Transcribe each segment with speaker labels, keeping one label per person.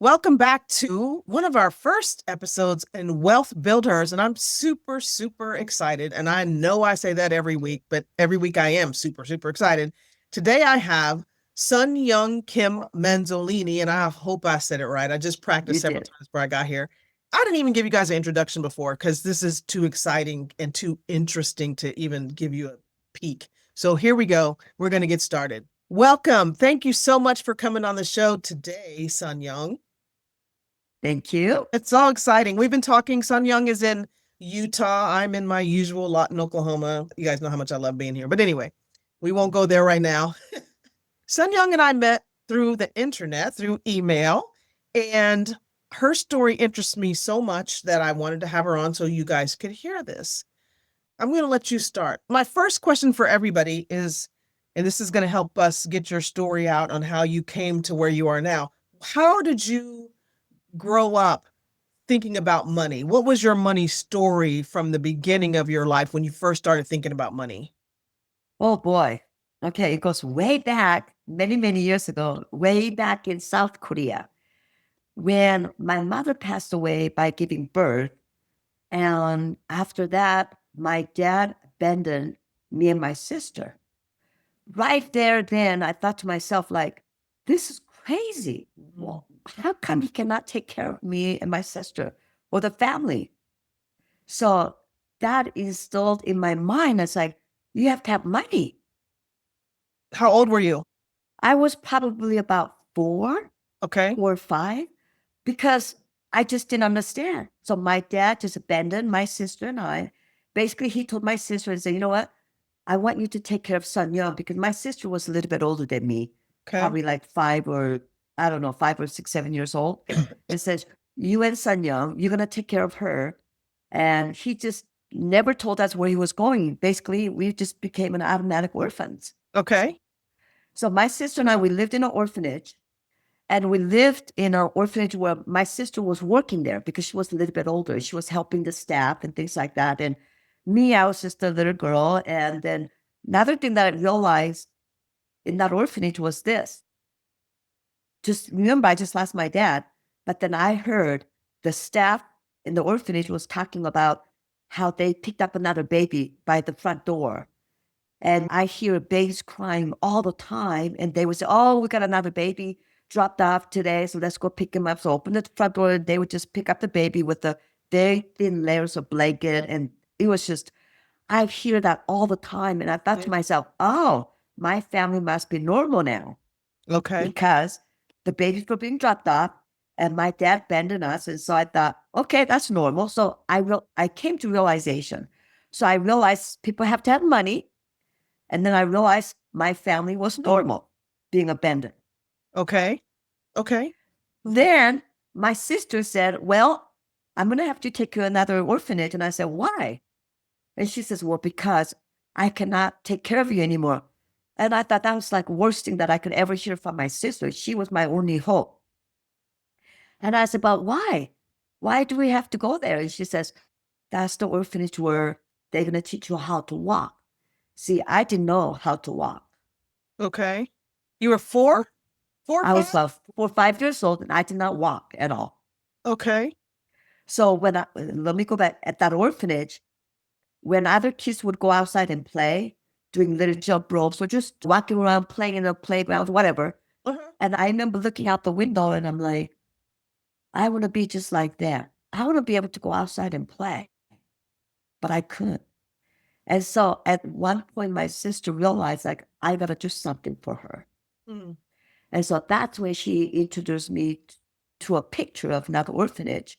Speaker 1: Welcome back to one of our first episodes in Wealth Builders. And I'm super, super excited. And I know I say that every week, but every week I am super, super excited. Today I have Sun Yong Kim-Manzolini, and I hope I said it right. I just
Speaker 2: You
Speaker 1: practiced several
Speaker 2: did.
Speaker 1: times before I got here. I didn't even give you guys an introduction before because this is too exciting and too interesting to even give you a peek. So here we go. We're going to get started. Welcome. Thank you so much for coming on the show today, Sun Young.
Speaker 2: Thank you.
Speaker 1: It's all exciting. We've been talking. Sun Young is in Utah. I'm in my usual lot in Oklahoma. You guys know how much I love being here. But anyway, we won't go there right now. Sun Young and I met through the internet, through email, and her story interests me so much that I wanted to have her on so you guys could hear this. I'm going to let you start. My first question for everybody is, and this is going to help us get your story out on how you came to where you are now. How did you grow up thinking about money? What was your money story from the beginning of your life when you first started thinking about money?
Speaker 2: Oh boy. Okay, it goes way back, many, many years ago, way back in South Korea, when my mother passed away by giving birth. And after that, my dad abandoned me and my sister. Right there, then I thought to myself, like, this is crazy. Well, how come he cannot take care of me and my sister or the family? So that instilled in my mind, it's like, you have to have money.
Speaker 1: How old were you?
Speaker 2: I was probably about
Speaker 1: Okay.
Speaker 2: 4 or 5, because I just didn't understand. So my dad just abandoned my sister and I. Basically, he told my sister and said, you know what? I want you to take care of Sun Young, because my sister was a little bit older than me,
Speaker 1: Okay.
Speaker 2: probably like I don't know, 5 or 6, 7 years old. And says, you and Sun Young, you're going to take care of her. And he just never told us where he was going. Basically, we just became an automatic orphans.
Speaker 1: Okay.
Speaker 2: So my sister and I, we lived in an orphanage, and we lived in an orphanage where my sister was working there because she was a little bit older. She was helping the staff and things like that. And me, I was just a little girl. And then another thing that I realized in that orphanage was this. Just remember, I just lost my dad. But then I heard the staff in the orphanage was talking about how they picked up another baby by the front door. And I hear babies crying all the time. And they would say, oh, we got another baby dropped off today, so let's go pick him up. So open the front door, and they would just pick up the baby with the very thin layers of blanket. And it was just, I hear that all the time. And I thought to myself, oh, my family must be normal now,
Speaker 1: Okay.
Speaker 2: because the babies were being dropped off and my dad abandoned us. And so I thought, okay, that's normal. So I came to realization. So I realized people have to have money. And then I realized my family was normal, being abandoned.
Speaker 1: Okay. Okay.
Speaker 2: Then my sister said, well, I'm going to have to take you to another orphanage. And I said, why? And she says, well, because I cannot take care of you anymore. And I thought that was like the worst thing that I could ever hear from my sister. She was my only hope. And I said, but why? Why do we have to go there? And she says, that's the orphanage where they're going to teach you how to walk. See, I didn't know how to walk.
Speaker 1: Okay. You were four? Four or
Speaker 2: I was
Speaker 1: five?
Speaker 2: about 4 or 5 years old, and I did not walk at all.
Speaker 1: Okay.
Speaker 2: So let me go back at that orphanage, when other kids would go outside and play, doing little jump ropes or just walking around playing in the playground, whatever.
Speaker 1: Uh-huh.
Speaker 2: And I remember looking out the window and I'm like, I want to be just like that. I want to be able to go outside and play, but I couldn't. And so at one point, my sister realized, like, I got to do something for her.
Speaker 1: Mm.
Speaker 2: And so that's when she introduced me to a picture of another orphanage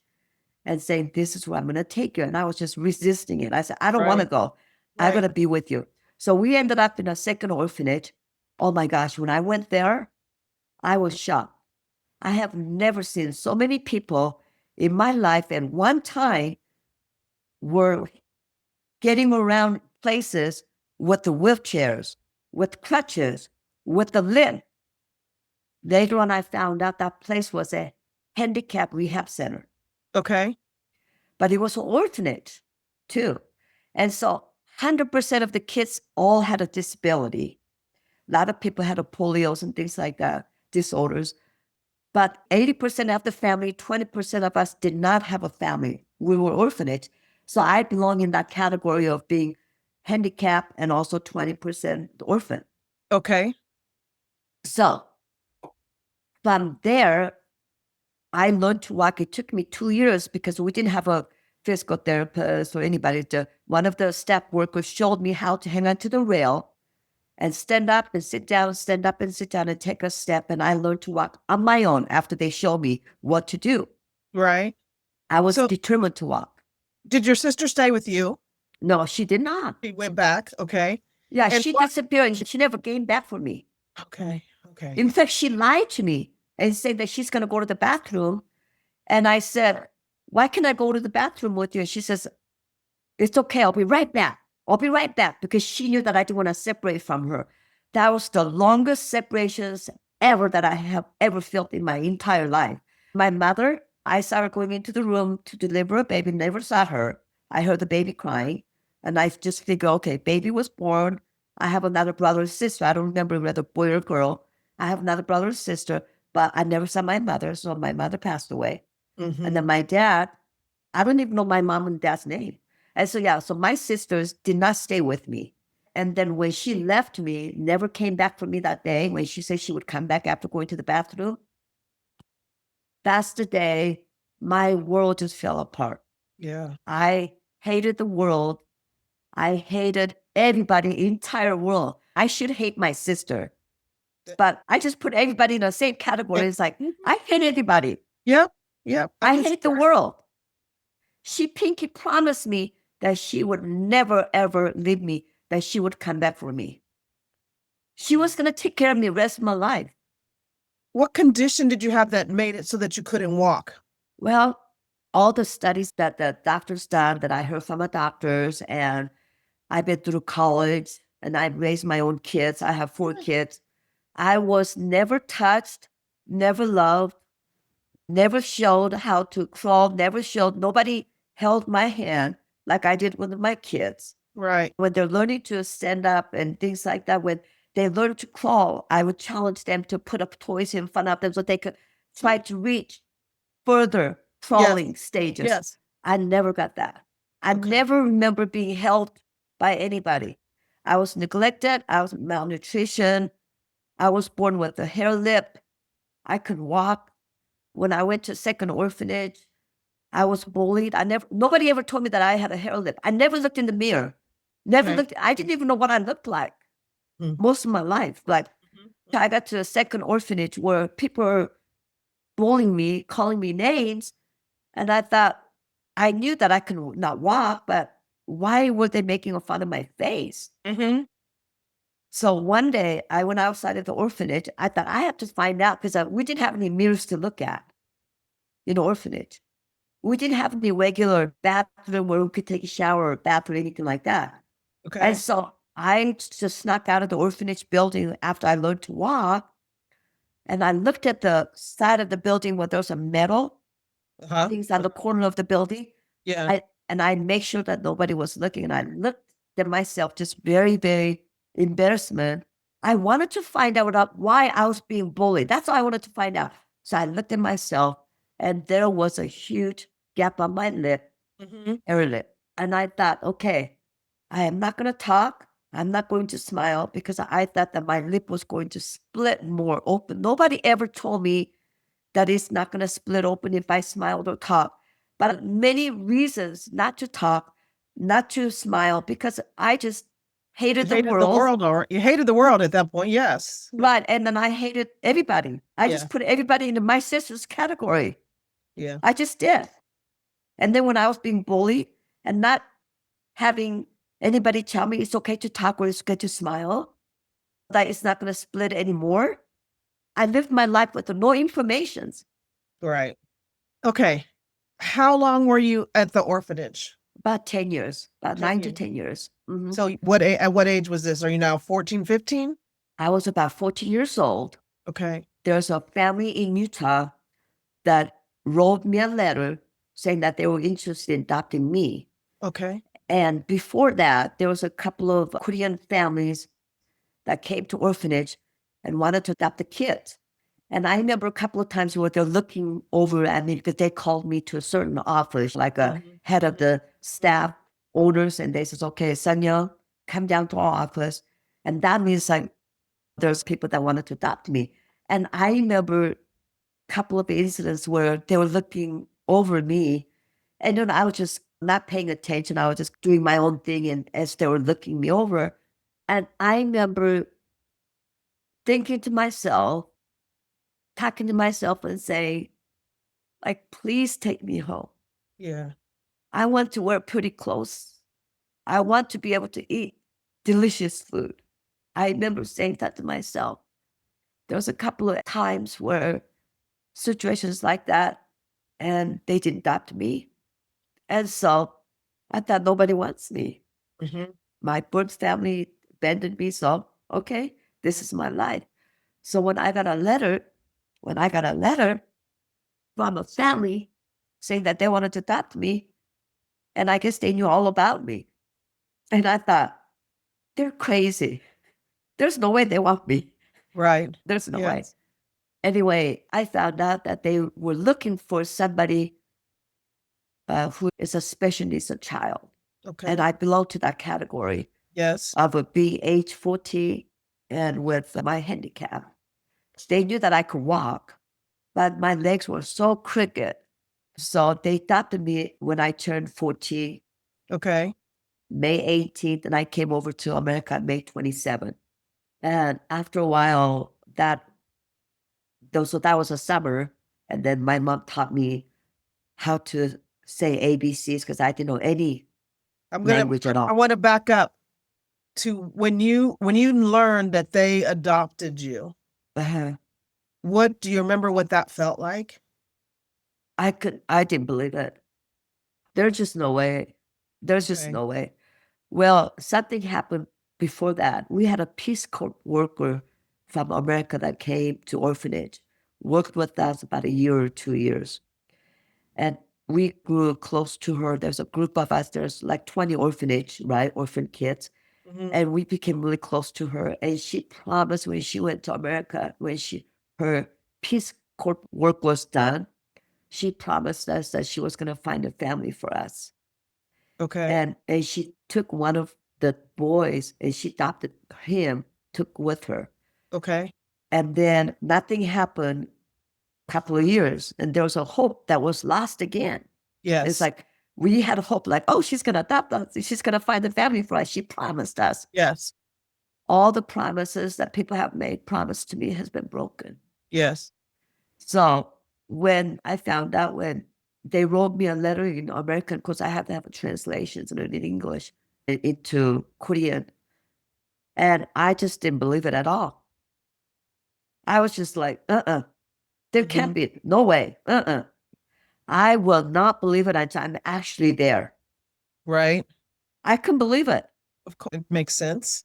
Speaker 2: and saying, this is where I'm going to take you. And I was just resisting it. I said, I don't want to
Speaker 1: Right.
Speaker 2: go. I'm going
Speaker 1: Right.
Speaker 2: to be with you. So we ended up in a second orphanage. Oh my gosh, when I went there, I was shocked. I have never seen so many people in my life at one time were getting around places with the wheelchairs, with crutches, with the limp. Later on, I found out that place was a handicap rehab center,
Speaker 1: Okay.
Speaker 2: but it was an orphanage too. And so 100% of the kids all had a disability. A lot of people had a polios and things like that, disorders. But 80% of the family, 20% of us did not have a family. We were orphanage. So I belong in that category of being handicapped and also 20% orphan.
Speaker 1: Okay.
Speaker 2: So from there, I learned to walk. It took me 2 years because we didn't have a physical therapist or anybody. One of the step workers showed me how to hang onto the rail and stand up and sit down, stand up and sit down and take a step. And I learned to walk on my own after they showed me what to do.
Speaker 1: Right.
Speaker 2: I was
Speaker 1: So
Speaker 2: determined to walk.
Speaker 1: did your sister stay with you?
Speaker 2: No, she did not.
Speaker 1: She went back. Okay.
Speaker 2: Yeah,
Speaker 1: And
Speaker 2: she
Speaker 1: what?
Speaker 2: disappeared and she never came back for me.
Speaker 1: Okay. Okay.
Speaker 2: In fact, she lied to me and said that she's going to go to the bathroom. And I said, why can't I go to the bathroom with you? And she says, it's okay. I'll be right back. I'll be right back, because she knew that I didn't want to separate from her. That was the longest separations ever that I have ever felt in my entire life. My mother, I saw her going into the room to deliver a baby, never saw her. I heard the baby crying, and I just figured, okay, baby was born. I have another brother or sister. I don't remember whether boy or girl. I have another brother or sister, but I never saw my mother, so my mother passed away.
Speaker 1: Mhm.
Speaker 2: And then my dad, I don't even know my mom and dad's name. And so, yeah, so my sisters did not stay with me. And then when she left me, never came back for me that day, when she said she would come back after going to the bathroom, that's the day my world just fell apart.
Speaker 1: Yeah.
Speaker 2: I hated the world. I hated everybody, entire world. I should hate my sister. But I just put everybody in the same category. It's like, I hate everybody.
Speaker 1: Yep. Yep.
Speaker 2: I hate the world. She pinky promised me that she would never, ever leave me, that she would come back for me. She was going to take care of me the rest of my life.
Speaker 1: What condition did you have that made it so that you couldn't walk?
Speaker 2: Well, all the studies that the doctors done, that I heard from the doctors, and I've been through college, and I've raised my own kids. I have 4 kids. I was never touched, never loved, never showed how to crawl, never showed, nobody held my hand like I did with my kids.
Speaker 1: Right.
Speaker 2: When they're learning to stand up and things like that, when they learn to crawl, I would challenge them to put up toys in front of them so they could try to reach further crawling stages.
Speaker 1: Yes.
Speaker 2: I never got that. I
Speaker 1: Okay.
Speaker 2: never remember being held by anybody. I was neglected. I was malnutrition. I was born with a hair lip. I could walk. When I went to second orphanage, I was bullied. Nobody ever told me that I had a hair lip. I never looked in the mirror. Never
Speaker 1: Okay.
Speaker 2: looked. I didn't even know what I looked like most of my life. Like, I got to a second orphanage where people were bullying me, calling me names. And I thought, I knew that I could not walk, but why were they making fun of my face?
Speaker 1: Mm-hmm.
Speaker 2: So one day I went outside of the orphanage. I thought I have to find out, because we didn't have any mirrors to look at in the orphanage. We didn't have any regular bathroom where we could take a shower or bath or anything like that.
Speaker 1: Okay.
Speaker 2: And so I just snuck out of the orphanage building after I learned to walk. And I looked at the side of the building where there was a metal things on the corner of the building.
Speaker 1: Yeah.
Speaker 2: I make sure that nobody was looking. And I looked at myself, just very, very embarrassment. I wanted to find out why I was being bullied. That's all I wanted to find out. So I looked at myself, and there was a huge gap on my lip, hair lip. And I thought, okay, I am not going to talk. I'm not going to smile, because I thought that my lip was going to split more open. Nobody ever told me that it's not going to split open if I smiled or talk. But many reasons not to talk, not to smile, because I just hated the world.
Speaker 1: Or you hated the world at that point. Yes.
Speaker 2: Right. And then I hated everybody. I just put everybody into my sister's category.
Speaker 1: Yeah.
Speaker 2: I just did. And then when I was being bullied and not having anybody tell me it's okay to talk or it's okay to smile, that it's not going to split anymore, I lived my life with no information.
Speaker 1: Right. Okay. How long were you at the orphanage?
Speaker 2: About 10 years, about
Speaker 1: 10
Speaker 2: 9 to
Speaker 1: years.
Speaker 2: 10 years. Mhm.
Speaker 1: So at what age was this? Are you now 14, 15?
Speaker 2: I was about 14 years old.
Speaker 1: Okay.
Speaker 2: There's a family in Utah that wrote me a letter saying that they were interested in adopting me.
Speaker 1: Okay.
Speaker 2: And before that, there was a couple of Korean families that came to orphanage and wanted to adopt the kids. And I remember a couple of times where they're looking over at me because they called me to a certain office, like a head of the staff owners, and they says, okay, Sun Yong, come down to our office. And that means like there's people that wanted to adopt me. And I remember a couple of incidents where they were looking over me, and then I was just not paying attention. I was just doing my own thing, and as they were looking me over, and I remember thinking to myself, talking to myself and saying, like, please take me home.
Speaker 1: Yeah.
Speaker 2: I want to wear pretty clothes. I want to be able to eat delicious food. I remember saying that to myself. There was a couple of times where situations like that, and they didn't adopt me. And so I thought nobody wants me.
Speaker 1: Mm-hmm.
Speaker 2: My birth family abandoned me. So, okay, this is my life. So when I got a letter from a family saying that they wanted to adopt me, and I guess they knew all about me. And I thought, they're crazy. There's no way they want me.
Speaker 1: Right.
Speaker 2: There's no way.
Speaker 1: Yes.
Speaker 2: Anyway, I found out that they were looking for somebody who is a special needs child.
Speaker 1: Okay.
Speaker 2: And I belong to that category
Speaker 1: Yes.
Speaker 2: of a BH40 and with my handicap. They knew that I could walk, but my legs were so crooked. So they adopted me when I turned 14,
Speaker 1: Okay.
Speaker 2: May 18th, and I came over to America on May 27th. And after a while, so that was a summer, and then my mom taught me how to say ABCs because I didn't know any language at
Speaker 1: I
Speaker 2: all.
Speaker 1: want to back up to when you learned that they adopted you.
Speaker 2: Uh-huh.
Speaker 1: What do you remember what that felt like?
Speaker 2: I didn't believe it. There's just no way. There's just
Speaker 1: Okay.
Speaker 2: no way. Well, something happened before that. We had a Peace Corps worker from America that came to Orphanage, worked with us about a year or 2 years. And we grew close to her. There's a group of us, there's like 20 orphanage, right? Orphan kids.
Speaker 1: Mm-hmm.
Speaker 2: And we became really close to her. And she promised when she went to America, when her Peace Corps work was done, she promised us that she was going to find a family for us.
Speaker 1: Okay.
Speaker 2: And she took one of the boys and she adopted him, took with her.
Speaker 1: Okay.
Speaker 2: And then nothing happened a couple of years. And there was a hope that was lost again.
Speaker 1: Yes.
Speaker 2: It's like we had a hope like, oh, she's going to adopt us. She's going to find a family for us. She promised us.
Speaker 1: Yes.
Speaker 2: All the promises that people have made, promised to me, has been broken.
Speaker 1: Yes.
Speaker 2: So when I found out, when they wrote me a letter in American, because I have to have a translation in English into Korean, and I just didn't believe it at all. I was just like, there can't be, no way, I will not believe it until I'm actually there.
Speaker 1: Right.
Speaker 2: I couldn't believe it.
Speaker 1: Of course, it makes sense.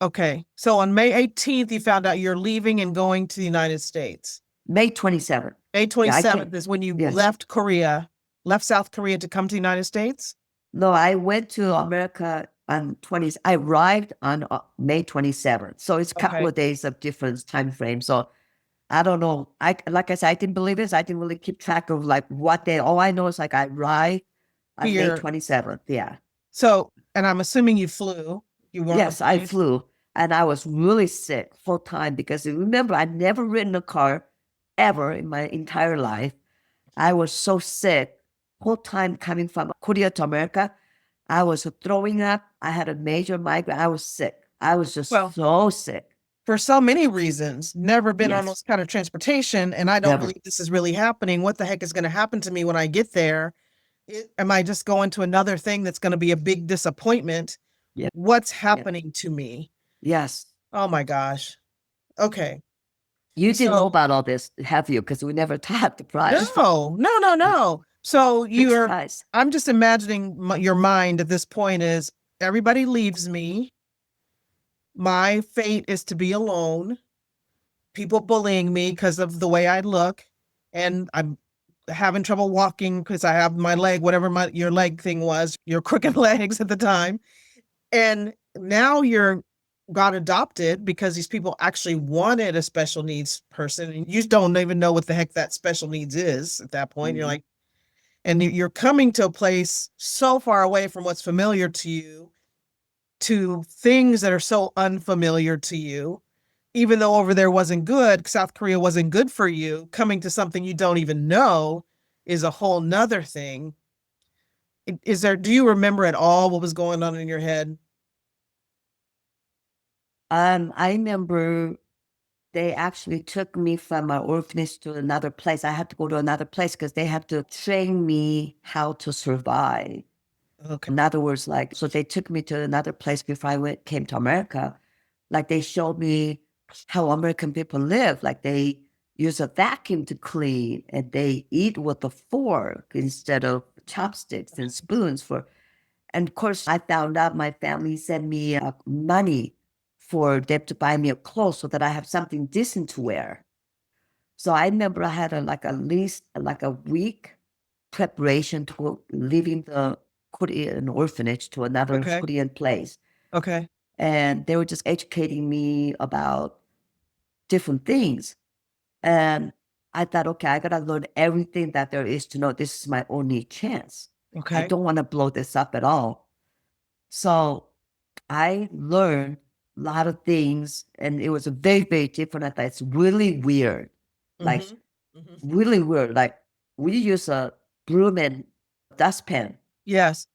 Speaker 1: Okay. So on May 18th, you found out you're leaving and going to the United States.
Speaker 2: May 27th.
Speaker 1: May 27th is when you left Korea, left South Korea to come to the United States?
Speaker 2: No, I went to America on I arrived on May 27th. So it's a couple of days of different time frame. So I don't know. Like I said, I didn't believe this. I didn't really keep track of like what day. All I know is like I arrived on May 27th. Yeah.
Speaker 1: So, and I'm assuming you flew.
Speaker 2: Yes, I flew. And I was really sick full time because remember, I'd never ridden a car ever in my entire life. I was so sick whole time coming from Korea to America. I was throwing up. I had a major migraine. I was sick. I was just so sick.
Speaker 1: For so many reasons, never been on those kind of transportation, and I don't believe this is really happening. What the heck is going to happen to me when I get there? Am I just going to another thing that's going to be a big disappointment?
Speaker 2: Yeah.
Speaker 1: What's happening to me?
Speaker 2: Yes.
Speaker 1: Oh my gosh. Okay.
Speaker 2: You didn't know about all this, have you? Because we never taught the prize.
Speaker 1: No. So I'm just imagining your mind at this point is everybody leaves me. My fate is to be alone. People bullying me because of the way I look. And I'm having trouble walking because I have my leg, whatever your leg thing was, your crooked legs at the time. And now you're got adopted because these people actually wanted a special needs person. And you don't even know what the heck that special needs is at that point. You're like, and you're coming to a place so far away from what's familiar to you to things that are so unfamiliar to you. Even though over there wasn't good, South Korea wasn't good for you, coming to something you don't even know is a whole nother thing. Do you remember at all what was going on in your head?
Speaker 2: I remember they actually took me from my orphanage to another place. I had to go to another place because they had to train me how to survive.
Speaker 1: Okay.
Speaker 2: In other words, like, so they took me to another place before came to America. Like, they showed me how American people live. Like, they use a vacuum to clean and they eat with a fork instead of chopsticks and spoons and of course, I found out my family sent me money for them to buy me a clothes so that I have something decent to wear. So I remember I had at least like a week preparation to leaving the Korean orphanage to another
Speaker 1: Okay.
Speaker 2: Korean place.
Speaker 1: Okay.
Speaker 2: And they were just educating me about different things. And I thought, okay, I gotta learn everything that there is to know. This is my only chance. I
Speaker 1: Okay.
Speaker 2: don't want to blow this up at all. So I learned a lot of things, and it was very, very different. I thought it's really weird, like really weird. Like, we use a broom and dustpan,
Speaker 1: Yes.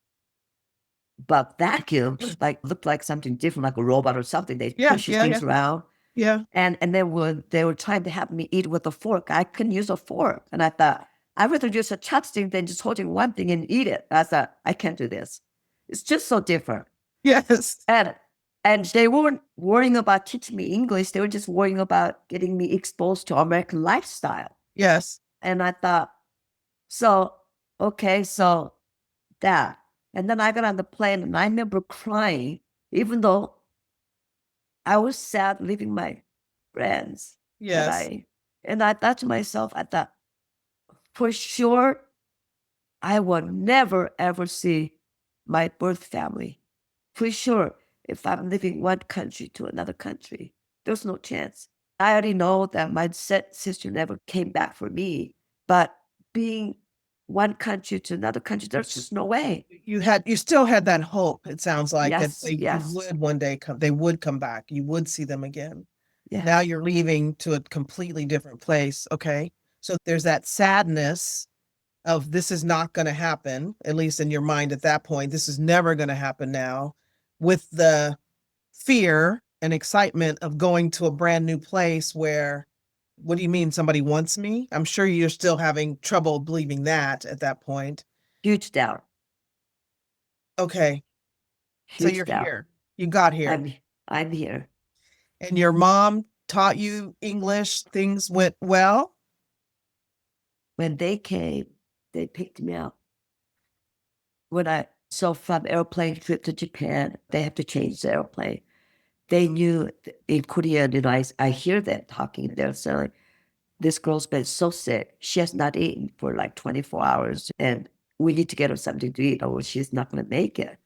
Speaker 2: but vacuums like looked like something different, like a robot or something. They
Speaker 1: Yeah.
Speaker 2: push
Speaker 1: Yeah.
Speaker 2: things
Speaker 1: Yeah.
Speaker 2: around,
Speaker 1: Yeah.
Speaker 2: and then when they were trying to have me eat with a fork, I couldn't use a fork, and I thought I'd rather use a chopstick than just holding one thing and eat it. I thought I can't do this. It's just so different.
Speaker 1: Yes.
Speaker 2: And they weren't worrying about teaching me English. They were just worrying about getting me exposed to American lifestyle.
Speaker 1: Yes.
Speaker 2: And I thought, so, okay, so that. And then I got on the plane and I remember crying, even though I was sad leaving my friends.
Speaker 1: Yes.
Speaker 2: And I thought to myself, I thought, for sure, I will never ever see my birth family. For sure, if I'm leaving one country to another country, there's no chance. I already know that my sister never came back for me, but being one country to another country, there's just no way.
Speaker 1: You still had that hope. It sounds like that
Speaker 2: Yes,
Speaker 1: you
Speaker 2: yes,
Speaker 1: would one day come, they would come back. You would see them again. Now
Speaker 2: yes.
Speaker 1: you're leaving to a completely different place. Okay. So there's that sadness of this is not going to happen, at least in your mind at that point. This is never going to happen now, with the fear and excitement of going to a brand new place where, what do you mean somebody wants me? I'm sure you're still having trouble believing that at that point.
Speaker 2: Huge doubt,
Speaker 1: Okay. So
Speaker 2: huge
Speaker 1: you're
Speaker 2: doubt.
Speaker 1: here. You got here.
Speaker 2: I'm here.
Speaker 1: And your mom taught you English. Things went well.
Speaker 2: When they came, they picked me up. So from airplane trip to Japan, they have to change the airplane. They knew in Korea, I hear them talking. They're saying, this girl's been so sick. She has not eaten for like 24 hours and we need to get her something to eat or she's not going to make it.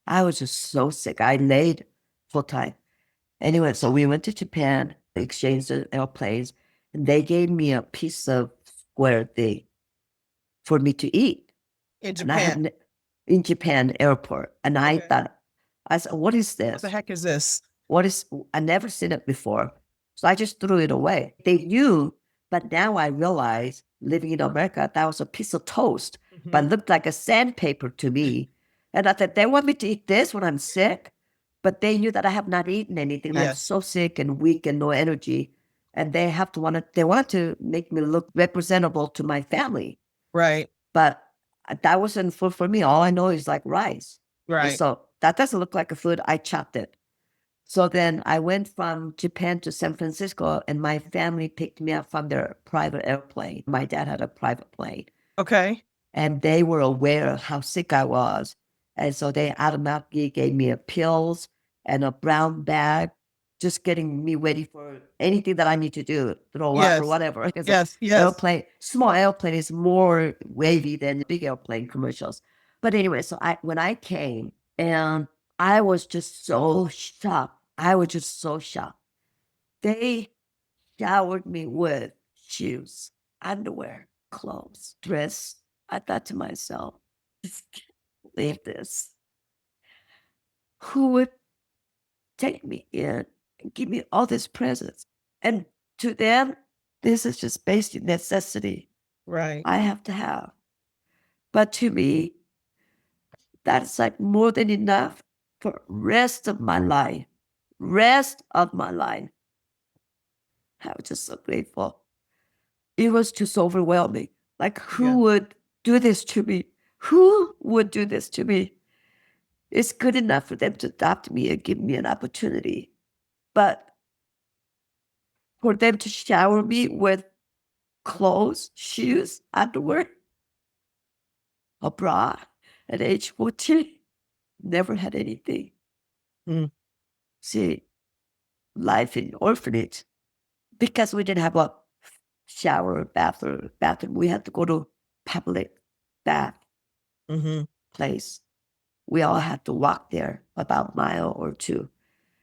Speaker 2: I was just so sick. I laid full time. Anyway, so we went to Japan, exchanged the airplanes, and they gave me a piece of square thing for me to eat.
Speaker 1: In
Speaker 2: And I
Speaker 1: Japan.
Speaker 2: had in Japan airport. And I
Speaker 1: Okay.
Speaker 2: thought, I said, what is
Speaker 1: What
Speaker 2: this?
Speaker 1: the heck is this?
Speaker 2: I never seen it before. So I just threw it away. They knew, but now I realize living in America, that was a piece of toast, but it looked like a sandpaper to me. And I thought, they want me to eat this when I'm sick? But they knew that I have not eaten anything. I'm
Speaker 1: Yes.
Speaker 2: so sick and weak and no energy. And they want to make me look representable to my family.
Speaker 1: Right.
Speaker 2: But that wasn't food for me. All I know is like rice. And
Speaker 1: Right.
Speaker 2: so that doesn't look like a food. I chopped it. So then I went from Japan to San Francisco and my family picked me up from their private airplane. My dad had a private plane
Speaker 1: Okay.
Speaker 2: and they were aware of how sick I was. And so they automatically gave me a pills and a brown bag, just getting me ready for anything that I need to do, throw up or
Speaker 1: Yes.
Speaker 2: whatever. Because
Speaker 1: Yes. Yes.
Speaker 2: small airplane is more wavy than big airplane commercials. But anyway, so when I came and I was just so shocked I was just so shocked. They showered me with shoes, underwear, clothes, dress. I thought to myself, just can't believe this. Who would take me in and give me all these presents? And to them, this is just basic necessity
Speaker 1: Right.
Speaker 2: I have to have. But to me, that's like more than enough for rest of my life. Rest of my life. I was just so grateful. It was just overwhelming. Like, who
Speaker 1: Yeah.
Speaker 2: would do this to me? Who would do this to me? It's good enough for them to adopt me and give me an opportunity. But for them to shower me with clothes, shoes, underwear, a bra at age 14, never had anything.
Speaker 1: Mm.
Speaker 2: See, life in orphanage, because we didn't have a shower, bathroom, we had to go to public bath
Speaker 1: Mm-hmm.
Speaker 2: place. We all had to walk there about a mile or two.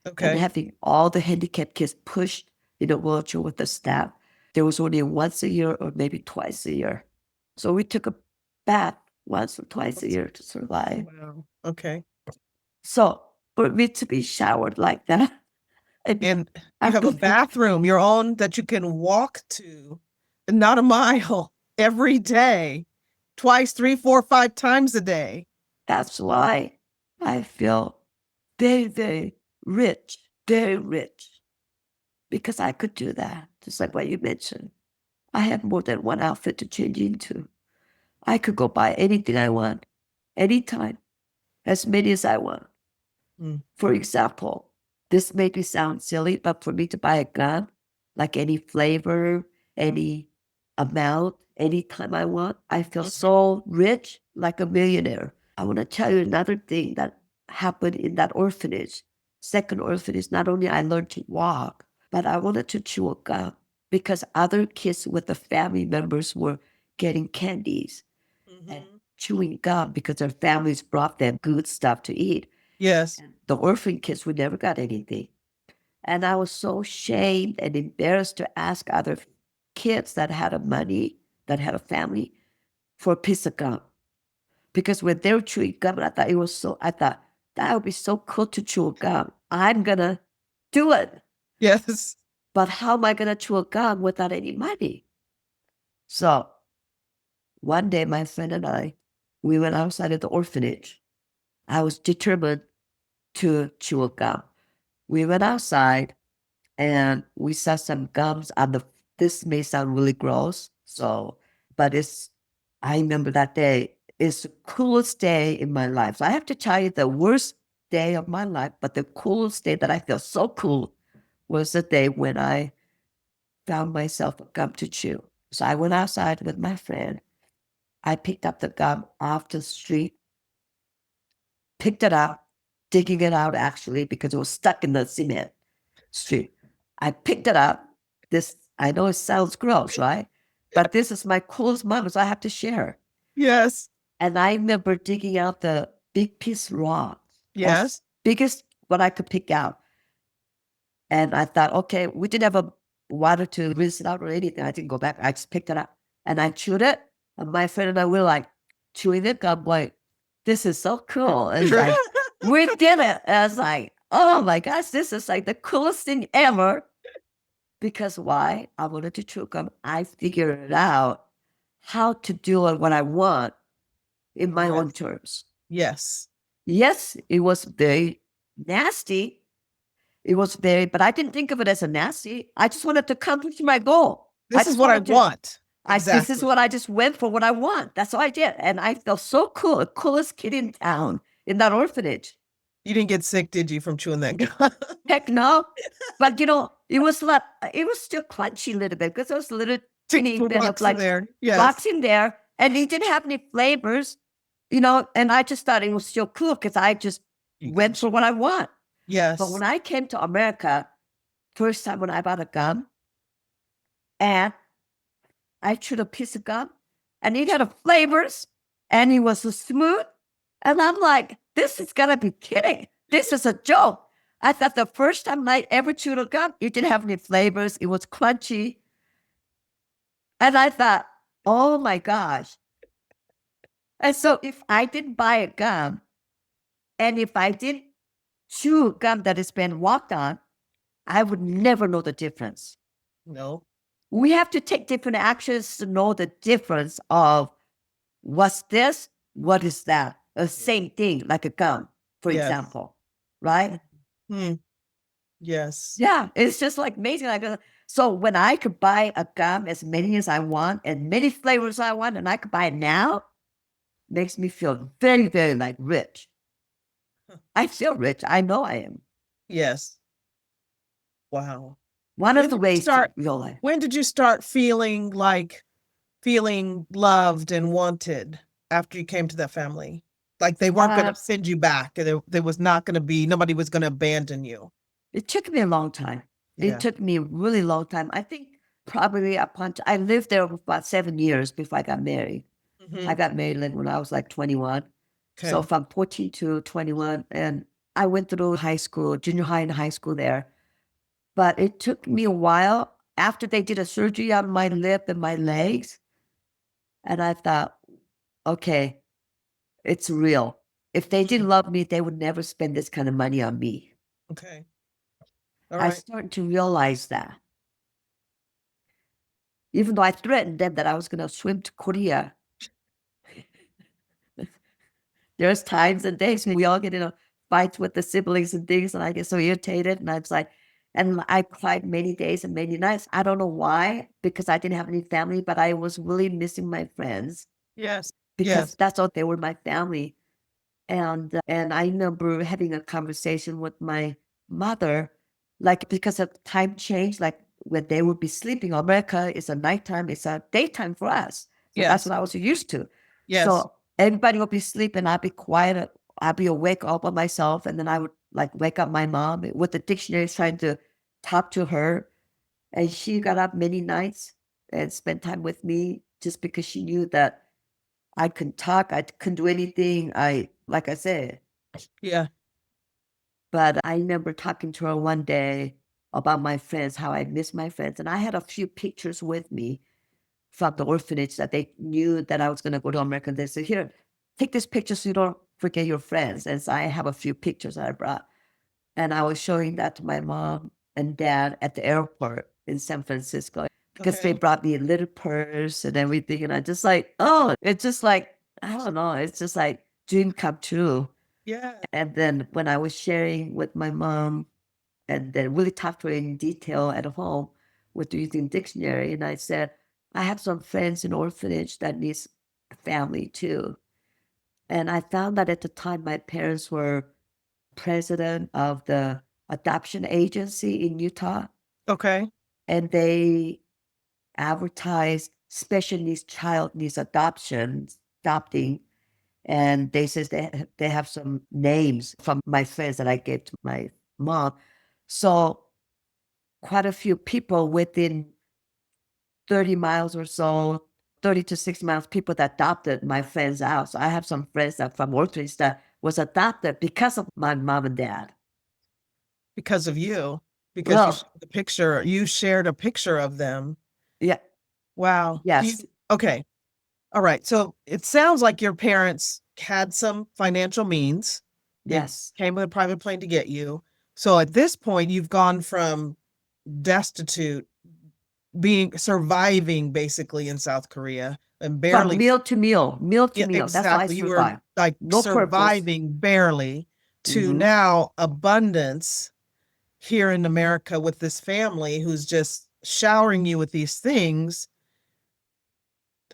Speaker 2: And
Speaker 1: Okay.
Speaker 2: having all the handicapped kids pushed in a wheelchair with the staff, there was only once a year or maybe twice a year. So we took a bath once or twice a year to survive.
Speaker 1: Wow. Okay.
Speaker 2: So for me to be showered like that,
Speaker 1: And you
Speaker 2: I
Speaker 1: have a
Speaker 2: could-
Speaker 1: bathroom, your own, that you can walk to, not a mile, every day, twice, 3, 4, 5 times a day.
Speaker 2: that's why I feel very, very rich, because I could do that, just like what you mentioned. I have more than one outfit to change into. I could go buy anything I want, anytime, as many as I want.
Speaker 1: Mm.
Speaker 2: For example, this may be sound silly, but for me to buy a gun, like any flavor, any amount, anytime I want, I feel so rich, like a millionaire. I want to tell you another thing that happened in that orphanage. Second orphanage, not only I learned to walk, but I wanted to chew a gum because other kids with the family members were getting candies and chewing gum because their families brought them good stuff to eat.
Speaker 1: Yes.
Speaker 2: And the orphan kids, we never got anything. And I was so ashamed and embarrassed to ask other kids that had a money, that had a family, for a piece of gum. Because when they were chewing gum, I thought that would be so cool to chew a gum. I'm gonna do it.
Speaker 1: Yes.
Speaker 2: But how am I gonna chew a gum without any money? So one day my friend and I, we went outside of the orphanage. I was determined to chew a gum. We went outside and we saw some gums on this may sound really gross. But I remember that day. It's the coolest day in my life. So I have to tell you the worst day of my life, but the coolest day that I feel so cool was the day when I found myself a gum to chew. So I went outside with my friend. I picked up the gum off the street, picked it up, digging it out actually because it was stuck in the cement street. I picked it up. I know it sounds gross, right? But this is my coolest moment, so I have to share.
Speaker 1: Yes.
Speaker 2: And I remember digging out the big piece of rock.
Speaker 1: Yes.
Speaker 2: Biggest what I could pick out. And I thought, okay, we didn't have a water to rinse it out or anything. I didn't go back. I just picked it up and I chewed it. And my friend and I were like chewing it. I'm like, this is so cool. And like, we did it. And I was like, oh my gosh, this is like the coolest thing ever. Because why? I wanted to chew gum. I figured out how to do it what I want in my own terms.
Speaker 1: Yes.
Speaker 2: Yes, it was very nasty. But I didn't think of it as a nasty. I just wanted to accomplish my goal.
Speaker 1: This is what I want.
Speaker 2: This is what I just went for, what I want. That's all I did. And I felt so cool, the coolest kid in town in that orphanage.
Speaker 1: You didn't get sick, did you, from chewing that gum?
Speaker 2: Heck no. But it was still crunchy a little bit because there was a little teeny bit of like
Speaker 1: there. Yes.
Speaker 2: rocks in there. And it didn't have any flavors, and I just thought it was still cool because I just went for what I want.
Speaker 1: Yes.
Speaker 2: But when I came to America, first time when I bought a gum, and I chewed a piece of gum, and it had flavors, and it was so smooth. And I'm like, this is gonna be kidding. This is a joke. I thought the first time I ever chewed a gum, it didn't have any flavors. It was crunchy. And I thought, oh my gosh. And so if I didn't buy a gum and if I didn't chew gum that has been walked on, I would never know the difference.
Speaker 1: No.
Speaker 2: We have to take different actions to know the difference of what's this, what is that. The same thing, like a gum, for
Speaker 1: Yes.
Speaker 2: example, right?
Speaker 1: Yes.
Speaker 2: Yeah, it's just like amazing. So when I could buy a gum as many as I want and many flavors I want, and I could buy it now, makes me feel very, very like rich. I feel rich. I know I am.
Speaker 1: Yes. Wow.
Speaker 2: One
Speaker 1: When
Speaker 2: of the
Speaker 1: did you
Speaker 2: ways
Speaker 1: start?
Speaker 2: to realize.
Speaker 1: When did you start feeling loved and wanted after you came to that family? Like they weren't going to send you back. There was not going to be, nobody was going to abandon you.
Speaker 2: It took me a long time.
Speaker 1: Yeah.
Speaker 2: It took me a really long time. I think probably I lived there for about 7 years before I got married.
Speaker 1: Mhm.
Speaker 2: I got married when I was like 21.
Speaker 1: Okay.
Speaker 2: So from 14 to 21, and I went through high school, junior high and high school there. But it took me a while after they did a surgery on my lip and my legs. And I thought, okay, it's real. If they didn't love me, they would never spend this kind of money on me.
Speaker 1: Okay. All
Speaker 2: I
Speaker 1: right.
Speaker 2: started to realize that. Even though I threatened them that I was going to swim to Korea, there's times and days when we all get in a fights with the siblings and things, and I get so irritated, and I was like, and I cried many days and many nights. I don't know why, because I didn't have any family, but I was really missing my friends
Speaker 1: Yes.
Speaker 2: because
Speaker 1: Yes.
Speaker 2: that's all they were, my family. And I remember having a conversation with my mother, like because of time change, like when they would be sleeping. America is a nighttime, it's a daytime for us. So that's
Speaker 1: Yes.
Speaker 2: what I was used to.
Speaker 1: Yes.
Speaker 2: So everybody would be sleeping, I'd be quiet, I'd be awake all by myself, and then I would like wake up my mom with the dictionary trying to talk to her. And she got up many nights and spent time with me just because she knew that I couldn't talk, I couldn't do anything. Like I said.
Speaker 1: Yeah.
Speaker 2: But I remember talking to her one day about my friends, how I miss my friends. And I had a few pictures with me from the orphanage that they knew that I was going to go to America. They said, here, take this picture so you don't forget your friends. And so I have a few pictures that I brought. And I was showing that to my mom and dad at the airport in San Francisco because they
Speaker 1: Okay.
Speaker 2: brought me a little purse and everything. And I just like, oh, it's just like, I don't know. It's just like dream come true.
Speaker 1: Yeah.
Speaker 2: And then when I was sharing with my mom and then really talked to her in detail at home with using dictionary, and I said, I have some friends in orphanage that needs a family too. And I found that at the time my parents were president of the adoption agency in Utah,
Speaker 1: Okay.
Speaker 2: and they advertised special needs child needs adopting. And they says they have some names from my friends that I gave to my mom. So quite a few people within 30 miles or so, 30 to 60 miles, people that adopted my friends out. So I have some friends that from orphanage that was adopted because of my mom and dad.
Speaker 1: Because of you. Because you shared a picture of them.
Speaker 2: Yeah.
Speaker 1: Wow.
Speaker 2: Yes.
Speaker 1: Okay. All right. So it sounds like your parents had some financial means.
Speaker 2: Yes.
Speaker 1: They came with a private plane to get you. So at this point, you've gone from destitute, surviving basically in South Korea and barely.
Speaker 2: From meal to meal.
Speaker 1: Yeah,
Speaker 2: That's why I
Speaker 1: exactly. You were
Speaker 2: survived.
Speaker 1: like
Speaker 2: No
Speaker 1: surviving barely to
Speaker 2: Mhm.
Speaker 1: now abundance here in America with this family who's just showering you with these things.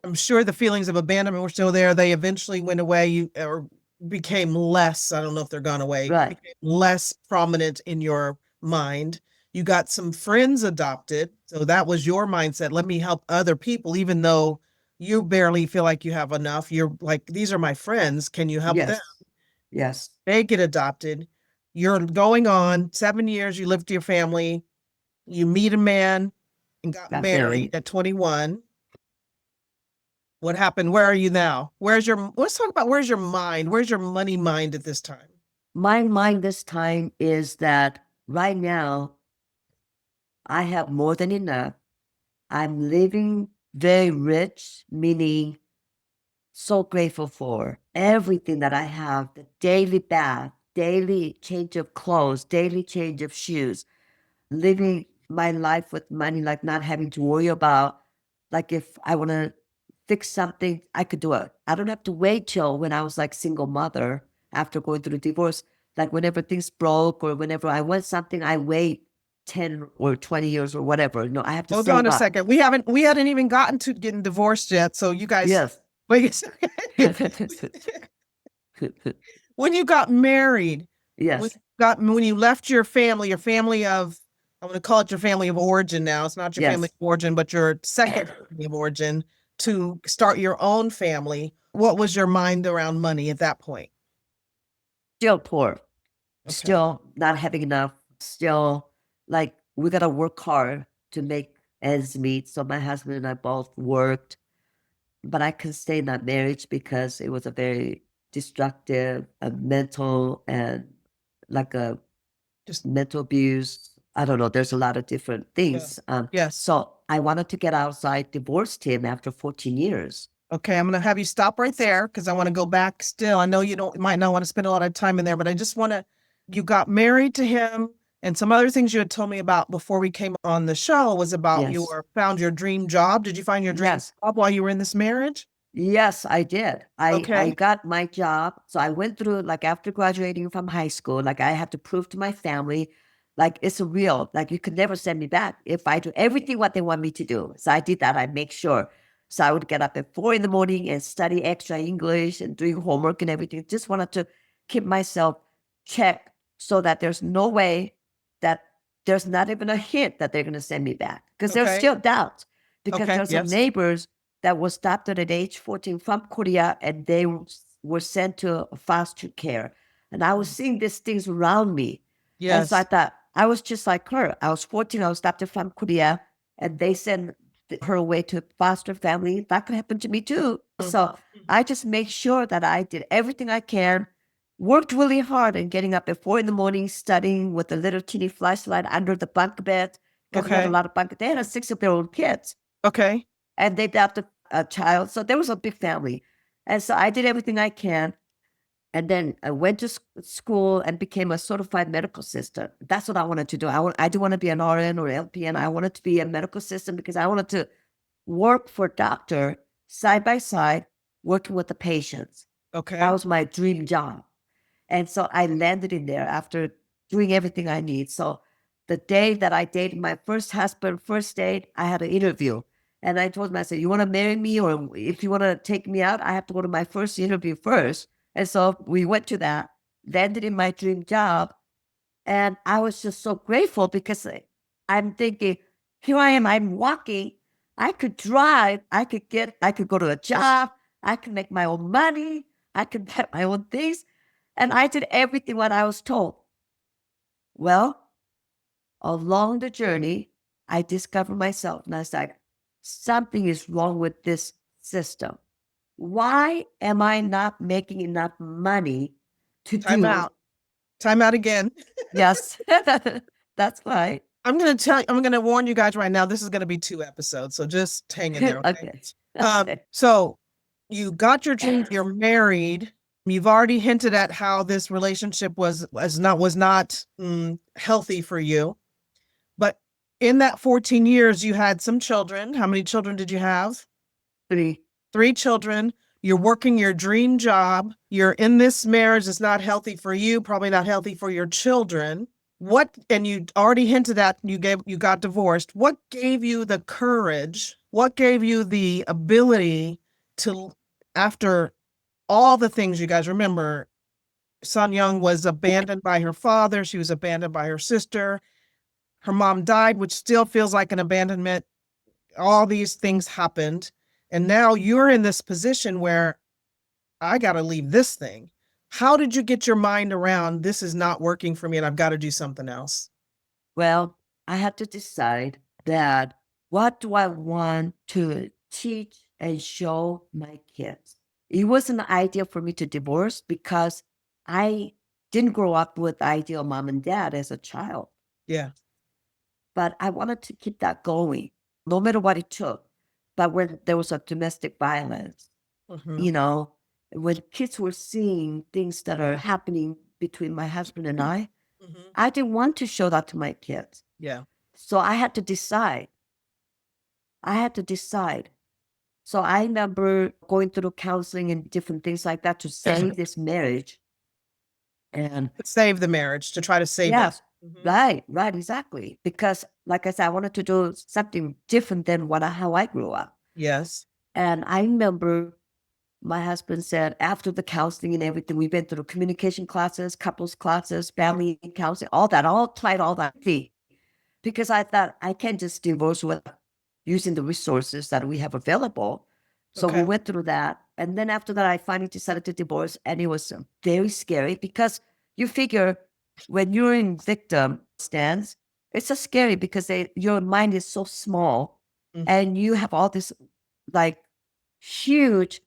Speaker 1: I'm sure the feelings of abandonment were still there. They eventually went away or became less. I don't know if they're gone away.
Speaker 2: Right.
Speaker 1: Became less prominent in your mind. You got some friends adopted. So that was your mindset. Let me help other people, even though you barely feel like you have enough. You're like, these are my friends. Can you help them?
Speaker 2: Yes. Yes.
Speaker 1: They get adopted. You're going on 7 years. You live with your family. You meet a man and got married at 21. What happened? Where are you now? Let's talk about where's your mind? Where's your money mind at this time?
Speaker 2: My mind this time is that right now I have more than enough. I'm living very rich, meaning so grateful for everything that I have, the daily bath, daily change of clothes, daily change of shoes, living my life with money, like not having to worry about, like if I want to fix something, I could do it. I don't have to wait till when I was like single mother after going through divorce. Like whenever things broke or whenever I want something, I wait 10 or 20 years or whatever. No, I have to
Speaker 1: Hold on
Speaker 2: save
Speaker 1: a
Speaker 2: up.
Speaker 1: second. We hadn't even gotten to getting divorced yet. So you guys,
Speaker 2: Yes.
Speaker 1: wait a second. When you got married,
Speaker 2: Yes.
Speaker 1: when you left your family of, I'm going to call it your family of origin now. It's not your family
Speaker 2: Yes.
Speaker 1: of origin, but your second family of origin to start your own family. What was your mind around money at that point?
Speaker 2: Still poor.
Speaker 1: Okay.
Speaker 2: Still not having enough. Still like we got to work hard to make ends meet. So my husband and I both worked, but I couldn't stay in that marriage because it was a very destructive, a mental and like a
Speaker 1: Just,
Speaker 2: mental abuse. I don't know. There's a lot of different
Speaker 1: yeah.
Speaker 2: things.
Speaker 1: Yes.
Speaker 2: So I wanted to get out. So I divorced him after 14 years.
Speaker 1: Okay, I'm going to have you stop right there because I want to go back still. I know you might not want to spend a lot of time in there, but I just want to, you got married to him, and some other things you had told me about before we came on the show was about
Speaker 2: Yes.
Speaker 1: found your dream job. Did you find your dream
Speaker 2: Yes.
Speaker 1: job while you were in this marriage?
Speaker 2: Yes, I did. I
Speaker 1: Okay.
Speaker 2: got my job. So I went through like after graduating from high school, like I had to prove to my family, like it's a real, like you could never send me back if I do everything what they want me to do. So I did that. I make sure. So I would get up at 4 a.m. and study extra English and doing homework and everything. Just wanted to keep myself checked so that there's no way that there's not even a hint that they're going to send me back because there's
Speaker 1: Okay.
Speaker 2: still doubts because
Speaker 1: Okay.
Speaker 2: there's some
Speaker 1: Yes.
Speaker 2: neighbors that was adopted at age 14 from Korea, and they were sent to foster care. And I was seeing these things around me. And so I
Speaker 1: Yes.
Speaker 2: thought, I was just like her. I was 14, I was adopted from Korea, and they sent her away to foster family. That could happen to me too. So I just made sure that I did everything I can, worked really hard and getting up at 4 a.m, studying with a little teeny flashlight under the bunk bed, because we had a
Speaker 1: Okay.
Speaker 2: lot of bunk. They had a 6-year-old kids
Speaker 1: Okay.
Speaker 2: and they adopted a child. So there was a big family. And so I did everything I can. And then I went to school and became a certified medical assistant. That's what I wanted to do. I didn't want to be an RN or LPN. I wanted to be a medical assistant because I wanted to work for a doctor side by side, working with the patients.
Speaker 1: Okay.
Speaker 2: That was my dream job. And so I landed in there after doing everything I need. So the day that I dated my first husband, first date, I had an interview. And I told him, I said, you want to marry me, or if you want to take me out, I have to go to my first interview first. And so we went to that, landed in my dream job. And I was just so grateful because I'm thinking, here I am, I'm walking. I could drive, I could go to a job, I could make my own money, I could get my own things. And I did everything what I was told. Well, along the journey, I discovered myself and I was like, something is wrong with this system. Why am I not making enough money to
Speaker 1: Time
Speaker 2: do?
Speaker 1: out. Time out again.
Speaker 2: Yes, that's right.
Speaker 1: I'm going to warn you guys right now. This is going to be 2 episodes. So just hang in there. Okay.
Speaker 2: Okay. Okay.
Speaker 1: So you got your dream, you're married. You've already hinted at how this relationship was not healthy for you. But in that 14 years, you had some children. How many children did you have?
Speaker 2: 3.
Speaker 1: 3 children. You're working your dream job. You're in this marriage that's not healthy for you, probably not healthy for your children. And you already hinted at you got divorced. What gave you the courage? What gave you the ability to, after all the things you guys remember, Sun Young was abandoned by her father. She was abandoned by her sister. Her mom died, which still feels like an abandonment. All these things happened. And now you're in this position where I got to leave this thing. How did you get your mind around this is not working for me and I've got to do something else?
Speaker 2: Well, I had to decide that what do I want to teach and show my kids? It wasn't ideal for me to divorce because I didn't grow up with the ideal mom and dad as a child.
Speaker 1: Yeah.
Speaker 2: But I wanted to keep that going, no matter what it took. But when there was a domestic violence,
Speaker 1: Mhm.
Speaker 2: when kids were seeing things that are happening between my husband and
Speaker 1: Mhm.
Speaker 2: I didn't want to show that to my kids.
Speaker 1: Yeah.
Speaker 2: So I had to decide. So I remember going through counseling and different things like that to save this marriage. And
Speaker 1: Save the marriage, to try to save it.
Speaker 2: yes,
Speaker 1: Mhm.
Speaker 2: right, exactly. Because like I said, I wanted to do something different than how I grew up.
Speaker 1: Yes.
Speaker 2: And I remember my husband said after the counseling and everything, we went through communication classes, couples classes, family counseling, all that, tried all that. Because I thought I can't just divorce without using the resources that we have available. So we
Speaker 1: Okay.
Speaker 2: went through that. And then after that, I finally decided to divorce. And it was very scary because you figure when you're in victim stance, it's so scary because your mind is so small
Speaker 1: Mhm.
Speaker 2: and you have all this like huge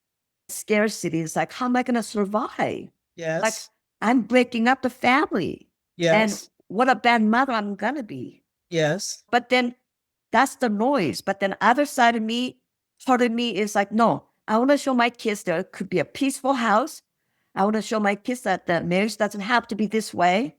Speaker 2: scarcity. It's like, how am I going to survive? Like,
Speaker 1: Yes.
Speaker 2: I'm breaking up the family. And
Speaker 1: Yes.
Speaker 2: what a bad mother I'm going to be.
Speaker 1: Yes.
Speaker 2: But then that's the noise. But then other side of me, part of me is like, no, I want to show my kids there could be a peaceful house. I want to show my kids that the marriage doesn't have to be this way.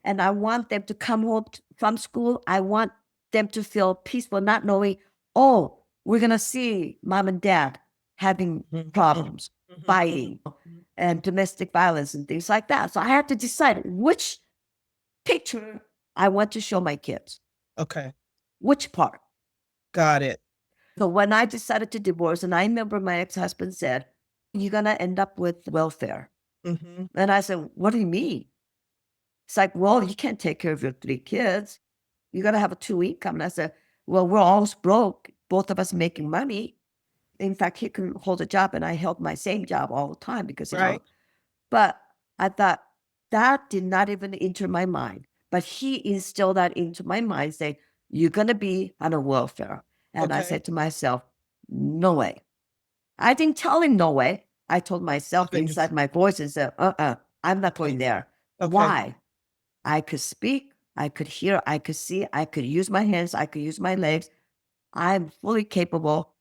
Speaker 2: And I want them to come home from school. I want them to feel peaceful, not knowing, oh, we're going to see mom and dad having
Speaker 1: Mhm.
Speaker 2: problems,
Speaker 1: Mhm.
Speaker 2: fighting,
Speaker 1: Mhm.
Speaker 2: and domestic violence and things like that. So I had to decide which picture I want to show my kids,
Speaker 1: Okay.
Speaker 2: which part.
Speaker 1: Got it.
Speaker 2: So when I decided to divorce, and I remember my ex-husband said, you're going to end up with welfare.
Speaker 1: Mhm.
Speaker 2: And I said, what do you mean? It's like, well, you can't take care of your 3 kids. You got to have a 2 income. And I said, well, we're always broke, both of us making money. In fact, he can hold a job and I held my same job all the time because,
Speaker 1: Right.
Speaker 2: but I thought that did not even enter my mind. But he instilled that into my mind, saying, you're going to be on a welfare. And I
Speaker 1: Okay.
Speaker 2: said to myself, no way. I didn't tell him no way. I told myself
Speaker 1: Okay.
Speaker 2: inside my voice and said, I'm not going there.
Speaker 1: Okay.
Speaker 2: Why? I could speak, I could hear, I could see, I could use my hands, I could use my legs. I'm fully capable.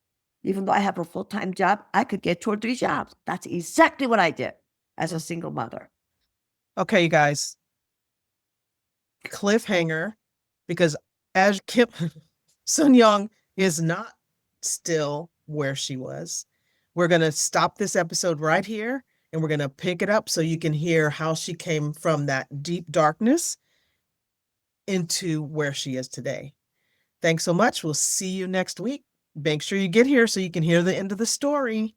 Speaker 2: Even though I have a full-time job, I could get 2 or 3 jobs. That's exactly what I did as a single mother.
Speaker 1: Okay, you guys. Cliffhanger, because as Kim Sun Young is not still where she was. We're going to stop this episode right here and we're going to pick it up so you can hear how she came from that deep darkness into where she is today. Thanks so much. We'll see you next week. Make sure you get here so you can hear the end of the story.